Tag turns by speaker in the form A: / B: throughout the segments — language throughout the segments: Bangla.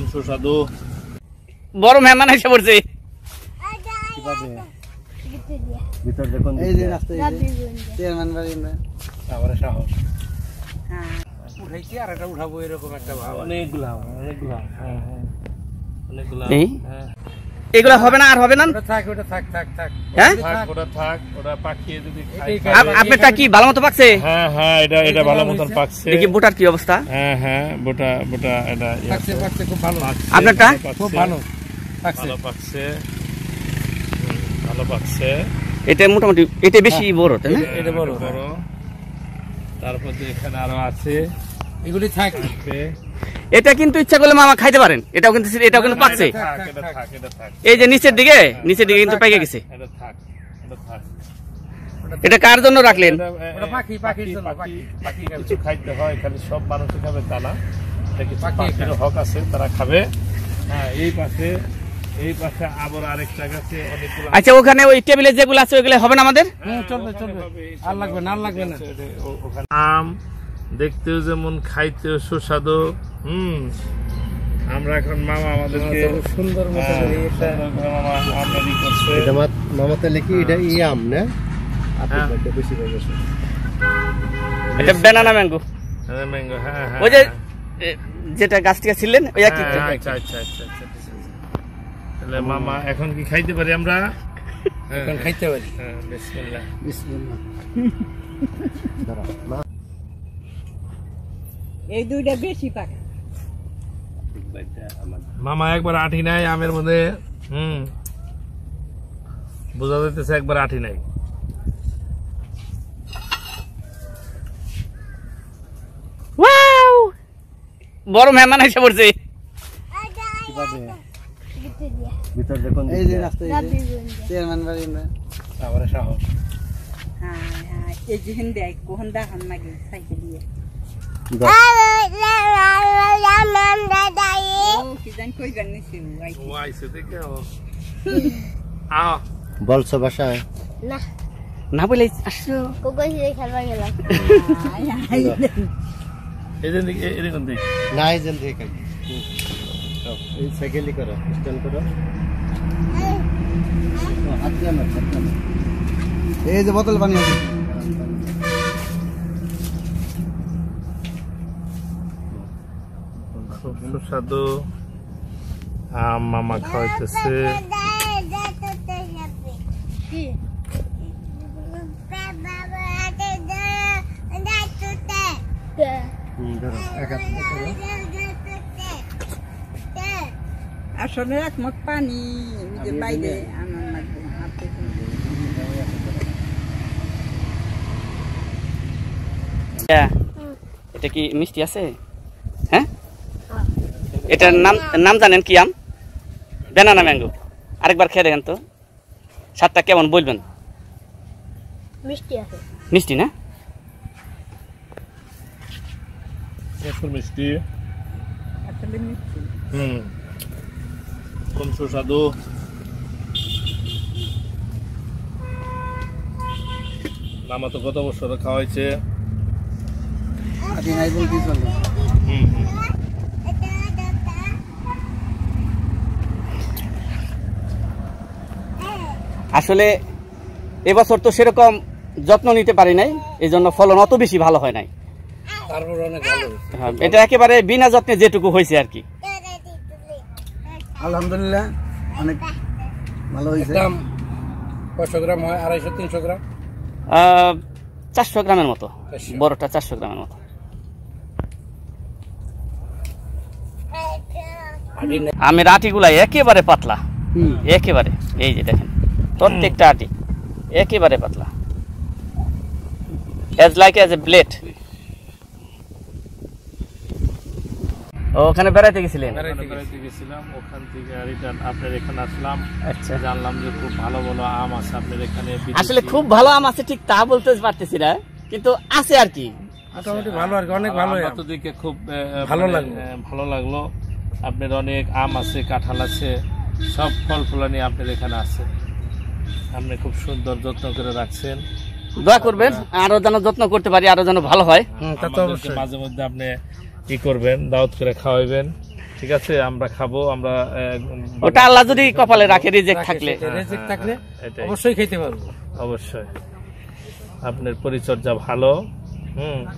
A: কোন সুস্বাদু
B: বড় মেহমান এসে পড়ছে।
A: ভিতর দেখুন এই যে রাস্তা চেয়ারম্যান বাড়ি না আবার সাহস উঠাইছি আর এটা উঠাবো এরকম একটা ভাব অনেকগুলা হ্যাঁ অনেকগুলা
B: এগুলা হবে না আর হবে না
A: ওটা থাক
B: হ্যাঁ
A: ওটা থাক ওটা পাকিয়ে যদি খাই
B: আপনারটা কি ভালো মতো পাকছে?
A: হ্যাঁ এটা ভালো মতন পাকছে।
B: দেখি বোটার কি অবস্থা?
A: হ্যাঁ বোটা এটা পাকছে খুব ভালো।
B: আপনারটা
A: খুব ভালো পাকছে ভালো পাকছে।
B: এটা মোটামুটি এটা বেশি বড় তাই না?
A: এটা বড় তারপর এখানে আরো আছে এগুলি থাকবে।
B: এটা কিন্তু ইচ্ছা করলে মামা খাইতে পারেন। এটাও কিন্তু পাকছে। এই যে নিচের দিকে কিন্তু পেকে গেছে। এটা কার জন্য রাখলেন?
A: কিছু খাইতে হয়, খালি সব মানুষ খাবে তা না, পাখির হক আছে, তারা খাবে। হ্যাঁ এই পাশে আবার আরেকটা গাছে অনেকগুলো।
B: আচ্ছা ওখানে ওই টেবিলে যেগুলো আছে ওইগুলো হবে না আমাদের?
A: চলবে আর লাগবে না আম দেখতেও যেমন খাইতেও সুস্বাদু। আমরা এখন মামা আমাদেরকে সুন্দর মতো মামা আমদানি করছে। এটা মামা তাহলে কি এটা আম না? বেশি হয়ে গেছে।
B: এটা ব্যানানা ম্যাঙ্গো।
A: হ্যাঁ
B: ওই যে যেটা গাছ থেকে ছিলেন ওই একই।
A: আচ্ছা তাহলে মামা এখন কি খাইতে পারি আমরা? এখন খাইতে পারি। হ্যাঁ বিসমিল্লাহ।
C: এই দুইটা বেশি পাকে।
A: মামা একবার আঠি নাই আমের মধ্যে। বোঝা যাইতেছে একবার আঠি নাই।
B: বড় মেহমান এসে পড়ছে।
A: ভিতর দেখুন এই যে রাস্তা চেয়ারম্যান বাড়ি না আবার সাহস
C: এই যে হিন্দে কোন দেখান নাকি সাইকেল দিয়ে
A: বলছো বাসায়
B: না বলে আসছো
A: এই সাইকেলই করো স্ট্যান্ড করো। এই যে বোতল পানি আছে খুব সুস্বাদু আম মামা খাওয়াইতেছে।
C: আসলে এক মগ পানি বাইরে আমার লাগবে।
B: এটা কি মিষ্টি আছে? হ্যাঁ এটার নাম জানেন কি আম? Banana mango. আরেকবার খেয়ে দেখেন তো স্বাদটা কেমন বলবেন। মিষ্টি না?
A: মিষ্টি কোন সুস্বাদু। মামা তো গত বছর খাওয়াইছে।
B: আসলে এবছর তো সেরকম যত্ন নিতে পারি নাই, এই জন্য ফলন অত বেশি ভালো হয় নাই। এটা একেবারে বিনা যত্নে যেটুকু হয়েছে আর কি।
A: আলহামদুলিল্লাহ অনেক ভালো হয়েছে। কত গ্রাম হয়? 250-300 গ্রাম?
B: 400 গ্রামের মতো। বড়টা 400 গ্রামের মতো। আমের আটিগুলা একেবারে পাতলা, একেবারে। এই যে দেখেন প্রত্যেকটা আটি একেবারে পাতলা, as like as a blade। ওখানে বেড়াইতে গেছিলেন?
A: বেড়াইতে গেছিলাম, ওখান থেকে রিটার্ন আপনার এখানে আসলাম।
B: আচ্ছা,
A: জানলাম যে খুব ভালো ভালো আম আছে আপনার এখানে।
B: আসলে খুব ভালো আম আছে ঠিক তা বলতে পারতেছি না, কিন্তু আছে আর কি
A: মোটামুটি ভালো আর কি, অনেক ভালো। তো দিকে খুব ভালো লাগলো। আপনার অনেক আম আছে, কাঁঠাল আছে, সব ফল ফুলানি আপনার এখানে আছে। আপনি খুব সুন্দর যত্ন করে রাখছেন।
B: দোয়া করবেন আরো যেন যত্ন করতে পারি, আরো যেন ভালো হয়।
A: মাঝে মধ্যে আপনি কি করবেন, দাওয়াত করে খাওয়াইবেন। ঠিক আছে, আমরা খাবো, আমরা
B: ওটা আল্লাহ যদি কপালে রাখে, রিজেক্ট থাকলে,
D: রিজেক্ট থাকলে
A: এটাই।
D: অবশ্যই খেতে পারবো।
A: অবশ্যই আপনার পরিচর্যা ভালো,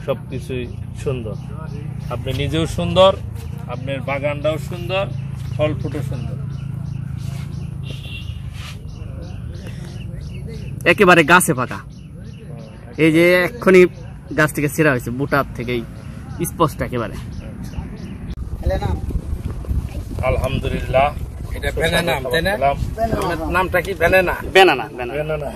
A: সবকিছুই সুন্দর, আপনি নিজেও সুন্দর, আপনার বাগানটাও সুন্দর, ফল ফুটও সুন্দর।
B: একেবারে গাছে পাকা। এই যে এক্ষুনি গাছ থেকে ছেঁড়া হয়েছে, বুটার থেকেই স্পষ্ট একেবারে।
A: আলহামদুলিল্লাহ।
D: এটা ব্যানানা, তাই না? নামটা কি ব্যানানা?
B: Banana, banana.
A: বেনানা।